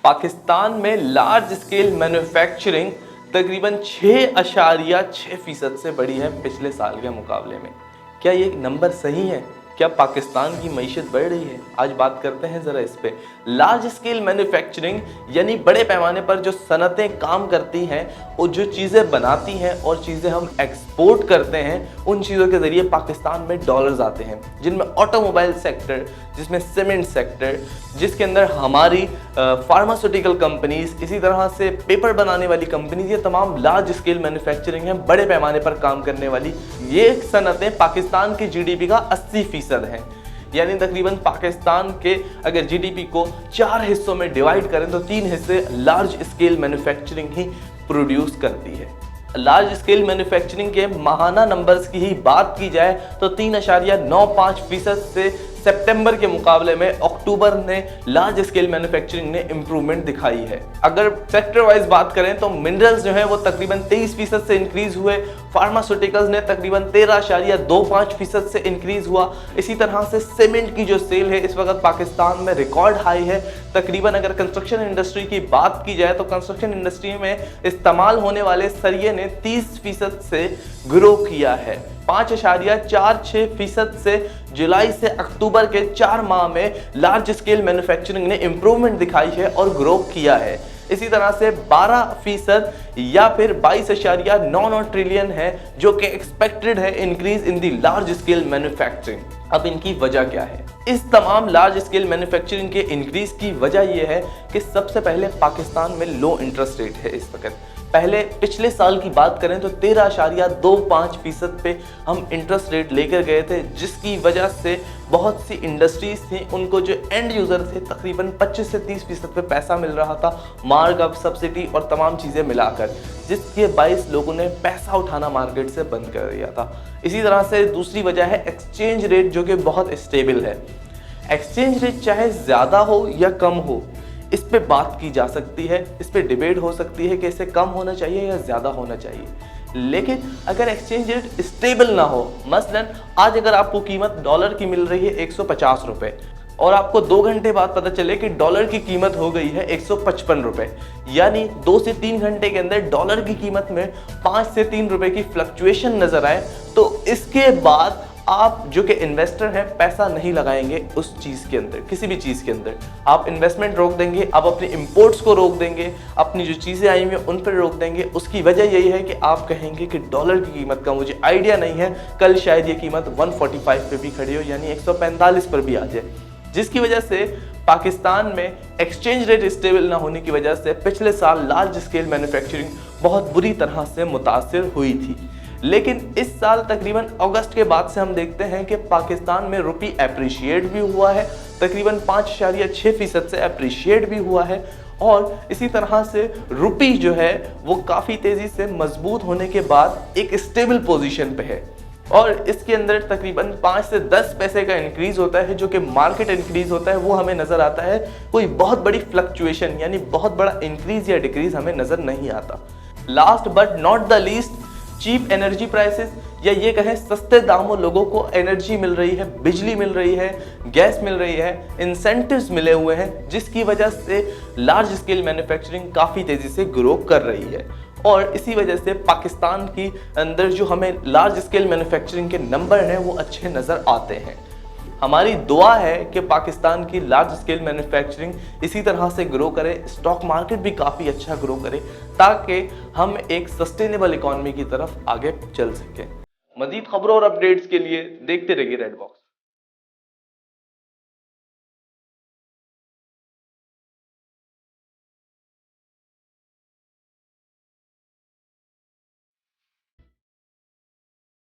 पाकिस्तान में large scale manufacturing तकरीबन 6.6% से बढ़ी है पिछले साल के मुकाबले में। क्या ये नंबर सही है? क्या पाकिस्तान की मईशत बढ़ रही है? आज बात करते हैं ज़रा इस पे। लार्ज स्केल मैन्युफैक्चरिंग यानी बड़े पैमाने पर जो सनतें काम करती हैं और जो चीज़ें बनाती हैं और चीज़ें हम एक्सपोर्ट करते हैं, उन चीज़ों के ज़रिए पाकिस्तान में डॉलर्स आते हैं, जिनमें ऑटोमोबाइल सेक्टर, जिसमें सीमेंट सेक्टर, जिसके अंदर हमारी फार्मास्यूटिकल कंपनीज, इसी तरह से पेपर बनाने वाली कंपनीज, ये तमाम लार्ज स्केल मैन्युफैक्चरिंग है, बड़े पैमाने पर काम करने वाली ये सनतें पाकिस्तान की जीडीपी का 80% है। यानी तकरीबन पाकिस्तान के अगर जीडीपी को 4 हिस्सों में डिवाइड करें तो 3 हिस्से लार्ज स्केल मैन्युफैक्चरिंग ही प्रोड्यूस करती है। लार्ज स्केल मैन्युफैक्चरिंग के माहाना नंबर्स की ही बात की जाए तो 3.95% से सितंबर के मुकाबले में अक्टूबर ने लार्ज स्केल मैन्युफैक्चरिंग ने इंप्रूवमेंट दिखाई है। अगर सेक्टर वाइज बात करें तो मिनरल्स जो है वो तकरीबन 23% से इंक्रीज हुए, फार्मास्यूटिकल्स ने तकरीबन 13.25% से इंक्रीज हुआ। इसी तरह से सीमेंट की जो सेल है इस वक्त पाकिस्तान में रिकॉर्ड हाई है। तकरीबन अगर कंस्ट्रक्शन इंडस्ट्री की बात की जाए तो कंस्ट्रक्शन इंडस्ट्री में इस्तेमाल होने वाले सरिये ने 30% से ग्रो किया है। 5.46% से जुलाई से अक्टूबर के 4 माह में लार्ज स्केल मैन्युफैक्चरिंग ने इंप्रूवमेंट दिखाई है और ग्रो किया है। इसी तरह से 12% या फिर 22.99 ट्रिलियन है जो कि एक्सपेक्टेड है increase in the large scale manufacturing. अब इनकी वजह क्या है? इस तमाम लार्ज स्केल मैन्युफैक्चरिंग के इंक्रीज की वजह यह है कि सबसे पहले पाकिस्तान में लो इंटरेस्ट रेट है इस वक्त। पहले पिछले साल की बात करें तो 13.25% पे हम इंटरेस्ट रेट लेकर गए थे, जिसकी वजह से बहुत सी इंडस्ट्रीज थी, उनको जो एंड यूज़र थे तकरीबन 25 से 30% पे पैसा मिल रहा था, मार्कअप, सब्सिडी और तमाम चीज़ें मिलाकर, जिसके बाइस लोगों ने पैसा उठाना मार्केट से बंद कर दिया था। इसी तरह से दूसरी वजह है एक्सचेंज रेट, जो कि बहुत स्टेबल है। एक्सचेंज रेट चाहे ज़्यादा हो या कम हो, इस पे बात की जा सकती है, इस पे डिबेट हो सकती है कि इसे कम होना चाहिए या ज़्यादा होना चाहिए, लेकिन अगर एक्सचेंज रेट स्टेबल ना हो, मसलन आज अगर आपको कीमत डॉलर की मिल रही है 150 रुपये और आपको 2 घंटे बाद पता चले कि डॉलर की कीमत हो गई है 155 रुपये, यानी 2 से 3 घंटे के अंदर डॉलर की कीमत में 5 से 3 रुपये की फ्लक्चुएशन नजर आए, तो इसके बाद आप जो कि इन्वेस्टर हैं पैसा नहीं लगाएंगे उस चीज़ के अंदर, किसी भी चीज़ के अंदर। आप इन्वेस्टमेंट रोक देंगे, आप अपने इंपोर्ट्स को रोक देंगे, अपनी जो चीज़ें आई हुई हैं उन पर रोक देंगे। उसकी वजह यही है कि आप कहेंगे कि डॉलर की कीमत का मुझे आइडिया नहीं है, कल शायद ये कीमत 145 पे भी खड़ी हो, यानी 145 पर भी आ जाए, जिसकी वजह से पाकिस्तान में एक्सचेंज रेट स्टेबल ना होने की वजह से पिछले साल लार्ज स्केल मैन्युफैक्चरिंग बहुत बुरी तरह से मुतासिर हुई थी। लेकिन इस साल तकरीबन अगस्त के बाद से हम देखते हैं कि पाकिस्तान में रुपी अप्रिशिएट भी हुआ है, तकरीबन 5.6% से अप्रिशिएट भी हुआ है, और इसी तरह से रुपी जो है वो काफ़ी तेज़ी से मजबूत होने के बाद एक स्टेबल पोजीशन पे है, और इसके अंदर तकरीबन 5 से 10 पैसे का इंक्रीज होता है, जो कि मार्केट इंक्रीज होता है वो हमें नज़र आता है। कोई बहुत बड़ी फ्लक्चुएशन यानी बहुत बड़ा इंक्रीज या डिक्रीज हमें नज़र नहीं आता। Last but not the least, cheap energy prices, या ये कहें सस्ते दामों लोगों को एनर्जी मिल रही है, बिजली मिल रही है, गैस मिल रही है, इंसेंटिव्स मिले हुए हैं, जिसकी वजह से लार्ज स्केल मैन्युफैक्चरिंग काफ़ी तेज़ी से ग्रो कर रही है। और इसी वजह से पाकिस्तान की अंदर जो हमें लार्ज स्केल मैन्युफैक्चरिंग के नंबर हैं वो अच्छे नज़र आते हैं। हमारी दुआ है कि पाकिस्तान की लार्ज स्केल मैन्युफैक्चरिंग इसी तरह से ग्रो करे, स्टॉक मार्केट भी काफ़ी अच्छा ग्रो करे, ताकि हम एक सस्टेनेबल इकॉनमी की तरफ आगे चल सकें। मज़ीद खबरों और अपडेट्स के लिए देखते रहिए रेड बॉक्स।